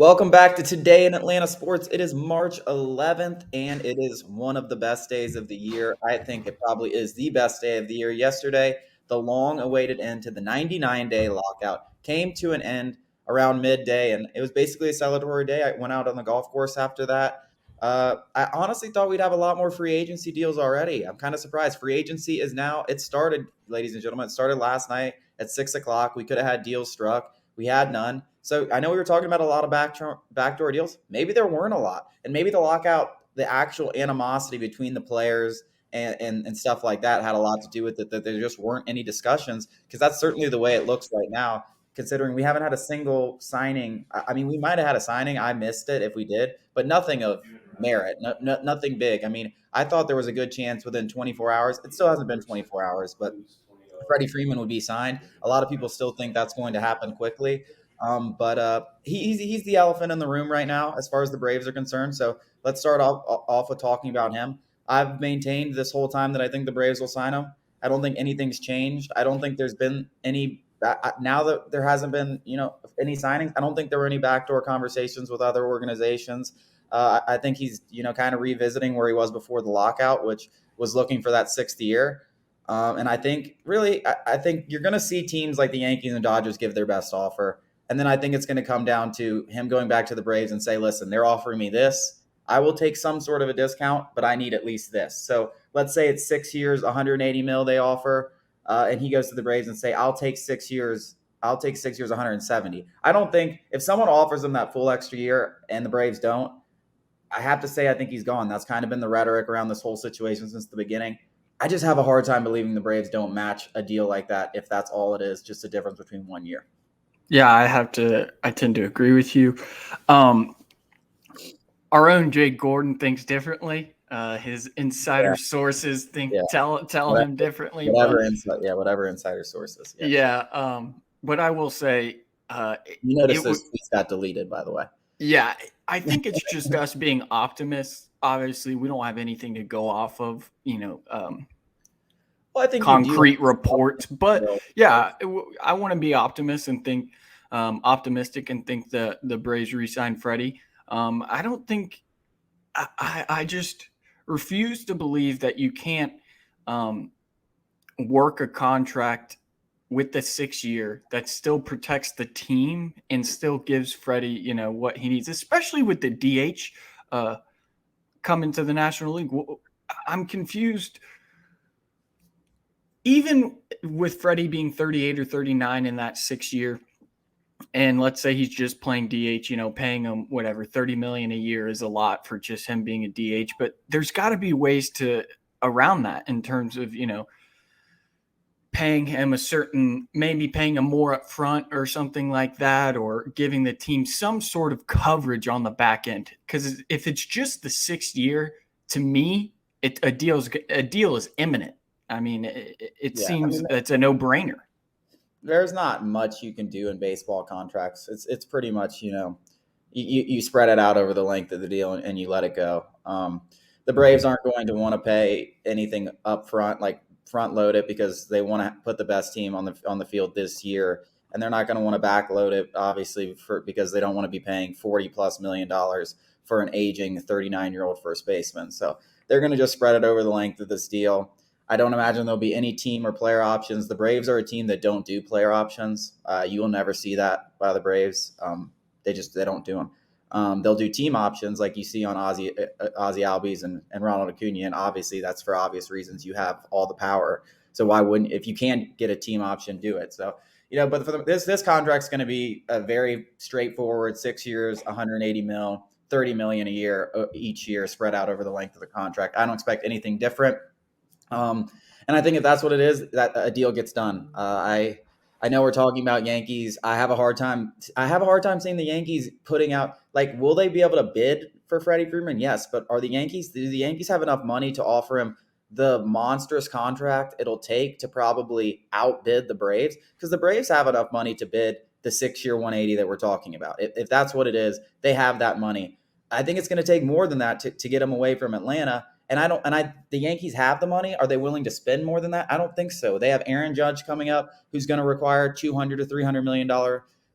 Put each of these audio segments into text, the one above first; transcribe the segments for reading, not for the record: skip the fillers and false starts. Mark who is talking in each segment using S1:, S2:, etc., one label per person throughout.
S1: Welcome back to Today in Atlanta Sports. It is March 11th, and it is one of the best days of the year. I think it probably is the best day of the year. Yesterday, the long awaited end to the 99-day lockout came to an end around midday, and it was basically a celebratory day. I went out on the golf course after that. I honestly thought we'd have a lot more free agency deals already. I'm kind of surprised. Free agency is now, it started, ladies and gentlemen, it started last night at 6 o'clock. We could have had deals struck. We had none. So I know we were talking about a lot of backdoor deals. Maybe there weren't a lot. And maybe the lockout, the actual animosity between the players and stuff like that had a lot to do with it, that there just weren't any discussions, because that's certainly the way it looks right now, considering we haven't had a single signing. I mean, we might have had a signing. I missed it if we did, but nothing of merit, nothing big. I mean, I thought there was a good chance within 24 hours. It still hasn't been 24 hours, but Freddie Freeman would be signed. A lot of people still think that's going to happen quickly. But he's the elephant in the room right now as far as the Braves are concerned. So let's start off with talking about him. I've maintained this whole time that I think the Braves will sign him. I don't think anything's changed. I don't think there's been any now that there hasn't been any signings. I don't think there were any backdoor conversations with other organizations. I think he's kind of revisiting where he was before the lockout, which was looking for that sixth year. And I think really, I think you're going to see teams like the Yankees and Dodgers give their best offer. And then I think it's going to come down to him going back to the Braves and say, listen, they're offering me this. I will take some sort of a discount, but I need at least this. So let's say it's 6 years, 180 mil they offer, and he goes to the Braves and say, I'll take 6 years. I'll take 6 years, 170. I don't think if someone offers him that full extra year and the Braves don't, I have to say I think he's gone. That's kind of been the rhetoric around this whole situation since the beginning. I just have a hard time believing the Braves don't match a deal like that if that's all it is, just a difference between 1 year.
S2: Yeah, I tend to agree with you. Our own Jay Gordon thinks differently. His insider sources tell him differently.
S1: Whatever insider sources.
S2: But I will say,
S1: you notice this tweet got deleted, by the way.
S2: Yeah, I think it's just us being optimists. Obviously, we don't have anything to go off of,
S1: I think
S2: concrete reports. But yeah, I want to be optimistic and think the Braves re-sign Freddie. I don't think I just refuse to believe that you can't work a contract with the 6 year that still protects the team and still gives Freddie, what he needs, especially with the DH coming to the National League. I'm confused. Even with Freddie being 38 or 39 in that 6 year, and let's say he's just playing DH, paying him whatever, $30 million a year is a lot for just him being a DH. But there's got to be ways around that in terms of, paying him maybe paying him more up front or something like that, or giving the team some sort of coverage on the back end. Because if it's just the 6th year, to me, a deal is imminent. I mean, it seems it's a no-brainer.
S1: There's not much you can do in baseball contracts. It's pretty much, you spread it out over the length of the deal and you let it go. The Braves aren't going to want to pay anything up front, like front load it, because they want to put the best team on the field this year, and they're not going to want to backload it, obviously, because they don't want to be paying $40+ million for an aging 39-year-old first baseman. So they're going to just spread it over the length of this deal. I don't imagine there'll be any team or player options. The Braves are a team that don't do player options. You will never see that by the Braves. They don't do them. They'll do team options like you see on Ozzie Albies and Ronald Acuna, and obviously that's for obvious reasons. You have all the power, so why wouldn't, if you can get a team option, do it? So but for this contract's going to be a very straightforward 6 years, 180 mil, 30 million a year each year, spread out over the length of the contract. I don't expect anything different. And I think if that's what it is, that a deal gets done. I know we're talking about Yankees. I have a hard time seeing the Yankees putting out, like, will they be able to bid for Freddie Freeman? Yes, but do the Yankees have enough money to offer him the monstrous contract it'll take to probably outbid the Braves? Because the Braves have enough money to bid the 6 year 180 that we're talking about. If that's what it is, they have that money. I think it's going to take more than that to get him away from Atlanta. And the Yankees have the money. Are they willing to spend more than that? I don't think so. They have Aaron Judge coming up, who's going to require $200 to $300 million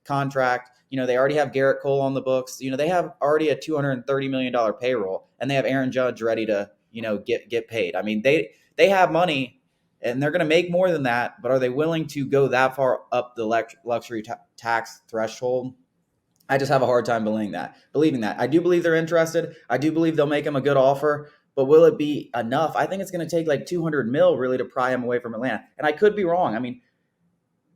S1: contract. They already have Garrett Cole on the books. They have already a $230 million payroll, and they have Aaron Judge ready to, get paid. I mean, they have money, and they're going to make more than that, but are they willing to go that far up the luxury tax threshold? I just have a hard time believing that. I do believe they're interested. I do believe they'll make him a good offer, but will it be enough? I think it's going to take like 200 mil really to pry him away from Atlanta. And I could be wrong. I mean,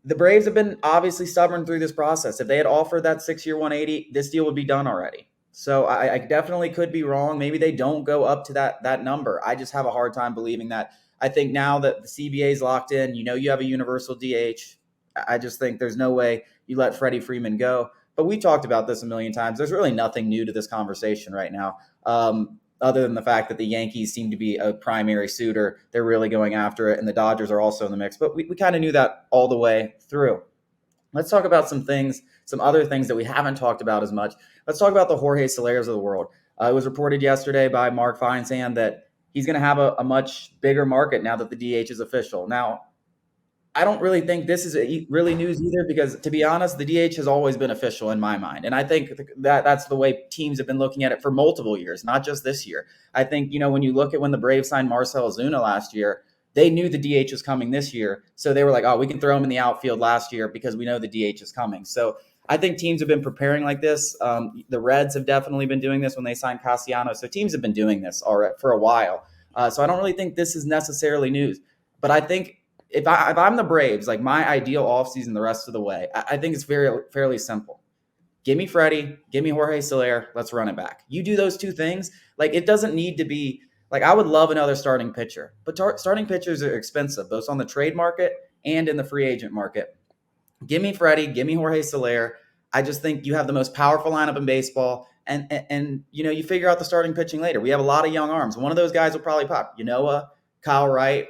S1: the Braves have been obviously stubborn through this process. If they had offered that 6-year 180, this deal would be done already. So I definitely could be wrong. Maybe they don't go up to that number. I just have a hard time believing that. I think now that the CBA is locked in, you have a universal DH. I just think there's no way you let Freddie Freeman go. But we talked about this a million times. There's really nothing new to this conversation right now, other than the fact that the Yankees seem to be a primary suitor. They're really going after it, and the Dodgers are also in the mix. But we kind of knew that all the way through. Let's talk about some other things that we haven't talked about as much. Let's talk about the Jorge Solers of the world. It was reported yesterday by Mark Feinsand that he's going to have a much bigger market now that the DH is official. Now, I don't really think this is really news either, because to be honest, the DH has always been official in my mind. And I think that's the way teams have been looking at it for multiple years, not just this year. I think, when you look at when the Braves signed Marcell Ozuna last year, they knew the DH was coming this year. So they were like, oh, we can throw him in the outfield last year because we know the DH is coming. So I think teams have been preparing like this. The Reds have definitely been doing this when they signed Castellanos. So teams have been doing this already for a while. So I don't really think this is necessarily news. But I think if I'm the Braves, like my ideal offseason the rest of the way, I think it's fairly simple. Give me Freddie, give me Jorge Soler, let's run it back. You do those two things, like it doesn't need to be like I would love another starting pitcher, but starting pitchers are expensive, both on the trade market and in the free agent market. Give me Freddie, give me Jorge Soler. I just think you have the most powerful lineup in baseball, and you figure out the starting pitching later. We have a lot of young arms. One of those guys will probably pop. Kyle Wright,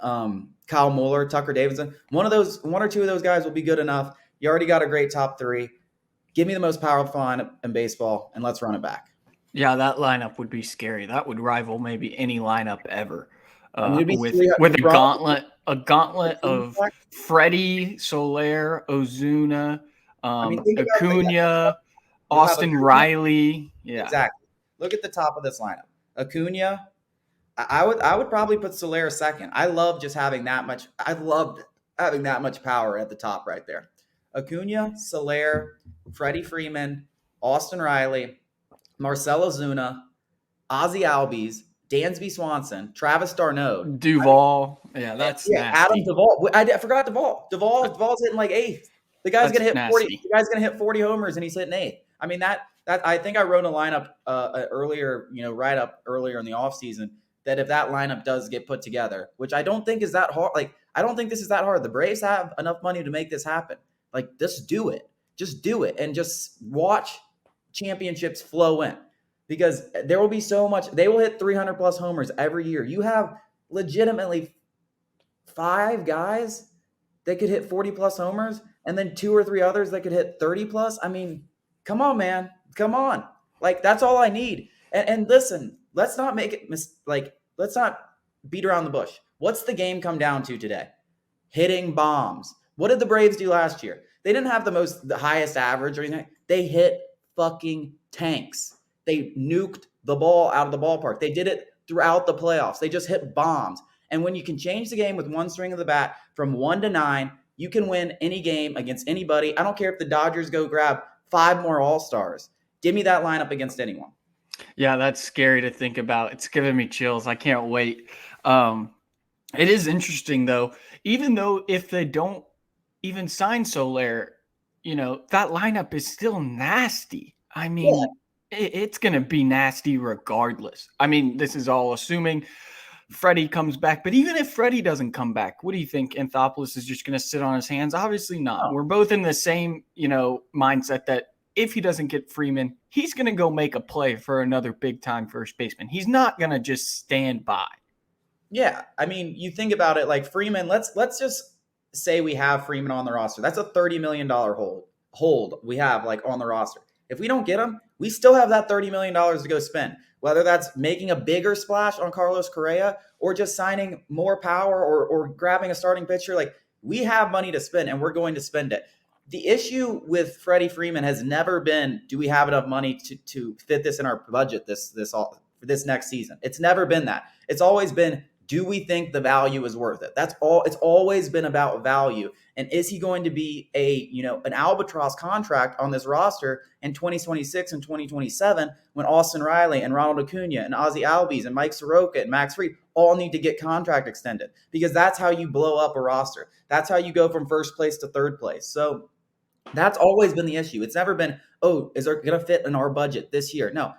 S1: Kyle Muller, Tucker Davidson. One or two of those guys will be good enough. You already got a great top three. Give me the most powerful lineup in baseball, and let's run it back.
S2: Yeah, that lineup would be scary. That would rival maybe any lineup ever.
S1: With
S2: a gauntlet of Freddie, Soler, Ozuna, Acuna, Austin Riley. Yeah,
S1: exactly. Look at the top of this lineup. Acuna. I would probably put Soler second. I love just having that much. I loved having that much power at the top right there. Acuna, Soler, Freddie Freeman, Austin Riley, Marcell Ozuna, Ozzie Albies, Dansby Swanson, Travis d'Arnaud,
S2: Duvall. That's nasty.
S1: Adam Duvall. I forgot Duvall. Duvall's hitting like eighth. The guy's gonna hit 40. The guy's gonna hit 40 homers, and he's hitting eighth. I mean that I think I wrote a lineup earlier. Right up earlier in the offseason. That if that lineup does get put together, which I don't think is that hard. Like I don't think this is that hard. The Braves have enough money to make this happen. Like just do it. Just do it, and just watch championships flow in, because there will be so much. They will hit 300 plus homers every year. You have legitimately 5 guys that could hit 40 plus homers, and then 2 or 3 others that could hit 30 plus. I mean, come on, man. Come on. Like that's all I need. And listen, let's not make it let's not beat around the bush. What's the game come down to today? Hitting bombs. What did the Braves do last year? They didn't have the highest average or anything. They hit fucking tanks. They nuked the ball out of the ballpark. They did it throughout the playoffs. They just hit bombs. And when you can change the game with one swing of the bat from 1 to 9, you can win any game against anybody. I don't care if the Dodgers go grab 5 more All-Stars. Give me that lineup against anyone.
S2: Yeah, that's scary to think about. It's giving me chills. I can't wait. It is interesting, though. Even though if they don't even sign Soler, that lineup is still nasty. I mean, it's going to be nasty regardless. I mean, this is all assuming Freddie comes back. But even if Freddie doesn't come back, what do you think? Anthopoulos is just going to sit on his hands? Obviously not. No. We're both in the same, mindset that if he doesn't get Freeman, he's going to go make a play for another big-time first baseman. He's not going to just stand by.
S1: Yeah, I mean, you think about it like Freeman. Let's just say we have Freeman on the roster. That's a $30 million hold we have on the roster. If we don't get him, we still have that $30 million to go spend. Whether that's making a bigger splash on Carlos Correa or just signing more power or grabbing a starting pitcher, we have money to spend and we're going to spend it. the issue with Freddie Freeman has never been, do we have enough money to fit this in our budget for this next season? It's never been that. It's always been, do we think the value is worth it? That's all. It's always been about value. And is he going to be an albatross contract on this roster in 2026 and 2027 when Austin Riley and Ronald Acuna and Ozzie Albies and Mike Soroka and Max Fried all need to get contract extended? Because that's how you blow up a roster. That's how you go from first place to third place. So that's always been the issue. It's never been, oh, is it going to fit in our budget this year? No,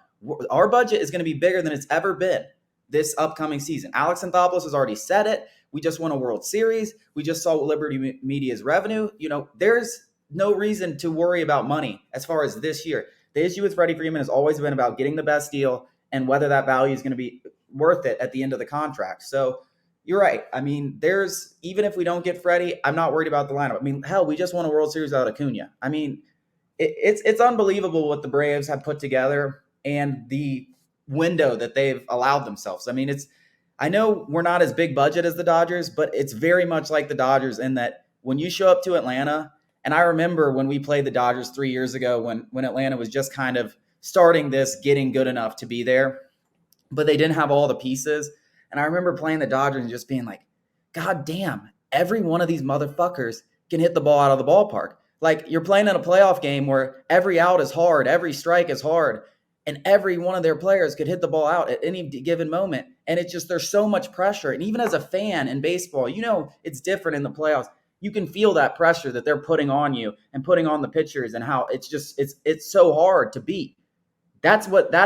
S1: our budget is going to be bigger than it's ever been this upcoming season. Alex Anthopoulos has already said it. We just won a World Series. We just saw Liberty Media's revenue. There's no reason to worry about money as far as this year. The issue with Freddie Freeman has always been about getting the best deal and whether that value is going to be worth it at the end of the contract. So you're right. I mean, even if we don't get Freddie, I'm not worried about the lineup. I mean, hell, we just won a World Series without Acuna. I mean, it's unbelievable what the Braves have put together and the window that they've allowed themselves. I mean, I know we're not as big budget as the Dodgers, but it's very much like the Dodgers in that when you show up to Atlanta, and I remember when we played the Dodgers 3 years ago when Atlanta was just kind of starting this, getting good enough to be there, but they didn't have all the pieces. And I remember playing the Dodgers and just being like, God damn, every one of these motherfuckers can hit the ball out of the ballpark. Like, you're playing in a playoff game where every out is hard, every strike is hard, and every one of their players could hit the ball out at any given moment. And it's just, there's so much pressure. And even as a fan in baseball, it's different in the playoffs. You can feel that pressure that they're putting on you and putting on the pitchers, and how it's so hard to beat. That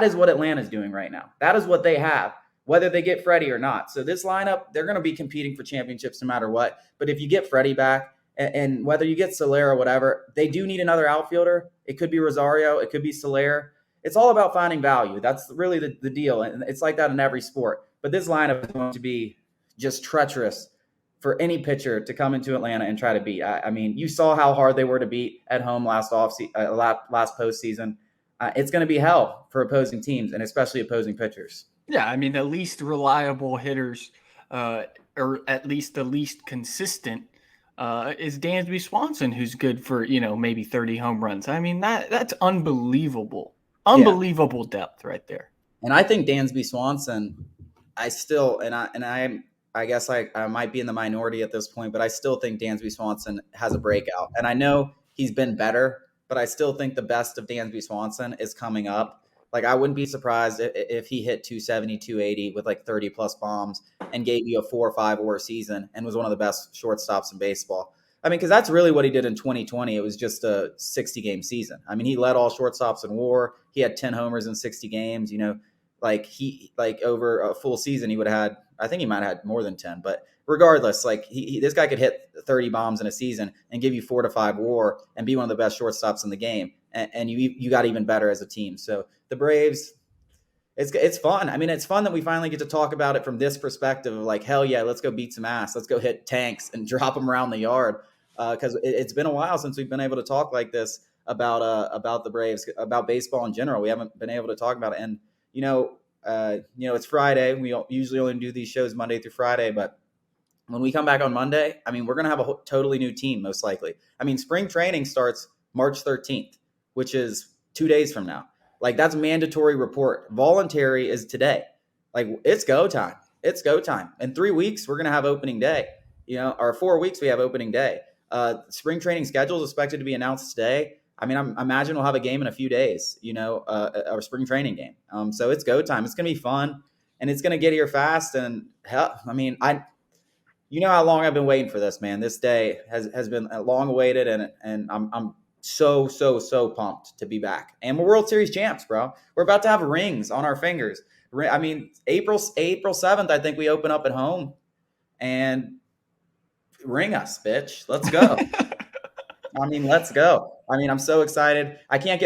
S1: is what Atlanta's doing right now. That is what they have, whether they get Freddie or not. So this lineup, they're going to be competing for championships no matter what. But if you get Freddie back, and whether you get Soler or whatever, they do need another outfielder. It could be Rosario. It could be Soler. It's all about finding value. That's really the deal. And it's like that in every sport. But this lineup is going to be just treacherous for any pitcher to come into Atlanta and try to beat. I mean, you saw how hard they were to beat at home last postseason. It's going to be hell for opposing teams and especially opposing pitchers.
S2: Yeah, I mean, the least reliable hitters, or at least the least consistent, is Dansby Swanson, who's good for maybe 30 home runs. I mean, that's unbelievable, depth right there.
S1: And I think Dansby Swanson, I guess I might be in the minority at this point, but I still think Dansby Swanson has a breakout. And I know he's been better, but I still think the best of Dansby Swanson is coming up. Like, I wouldn't be surprised if he hit 270, 280 with like 30 plus bombs and gave you a 4 or 5 WAR season and was one of the best shortstops in baseball. I mean, because that's really what he did in 2020. It was just a 60-game season. I mean, he led all shortstops in WAR. He had 10 homers in 60 games. Like over a full season, he would have had, I think he might have had more than 10. But regardless, like this guy could hit 30 bombs in a season and give you 4 to 5 WAR and be one of the best shortstops in the game. And you got even better as a team. So the Braves, it's fun. I mean, it's fun that we finally get to talk about it from this perspective of like, hell yeah, let's go beat some ass. Let's go hit tanks and drop them around the yard. Because it's been a while since we've been able to talk like this about the Braves, about baseball in general. We haven't been able to talk about it. And, it's Friday. We usually only do these shows Monday through Friday, but when we come back on Monday, I mean, we're going to have a totally new team, most likely. I mean, spring training starts March 13th, which is 2 days from now. Like, that's mandatory report. Voluntary is today. Like, it's go time. It's go time. In 3 weeks, we're going to have opening day. Or 4 weeks, we have opening day. Spring training schedule is expected to be announced today. I mean, I imagine we'll have a game in a few days, our spring training game. So it's go time. It's going to be fun, and it's going to get here fast. And hell, I mean, how long I've been waiting for this, man. This day has been long awaited, and I'm so pumped to be back. And we're World Series champs, bro. We're about to have rings on our fingers. I mean, April 7th, I think we open up at home, and ring us, bitch. Let's go. I mean, let's go. I mean, I'm so excited. I can't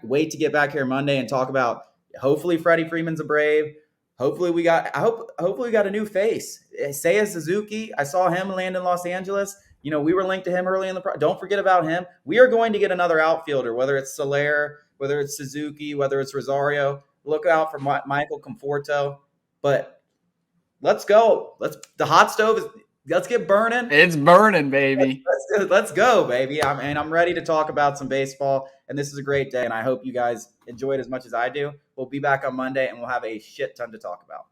S1: wait to get back here Monday and talk about, hopefully Freddie Freeman's a Brave. Hopefully we got a new face. Seiya Suzuki, I saw him land in Los Angeles. We were linked to him early in the don't forget about him. We are going to get another outfielder, whether it's Soler, whether it's Suzuki, whether it's Rosario. Look out for Michael Conforto. But let's go. The hot stove Let's get burning.
S2: It's burning, baby.
S1: Let's go, baby. I'm ready to talk about some baseball. And this is a great day. And I hope you guys enjoyed as much as I do. We'll be back on Monday and we'll have a shit ton to talk about.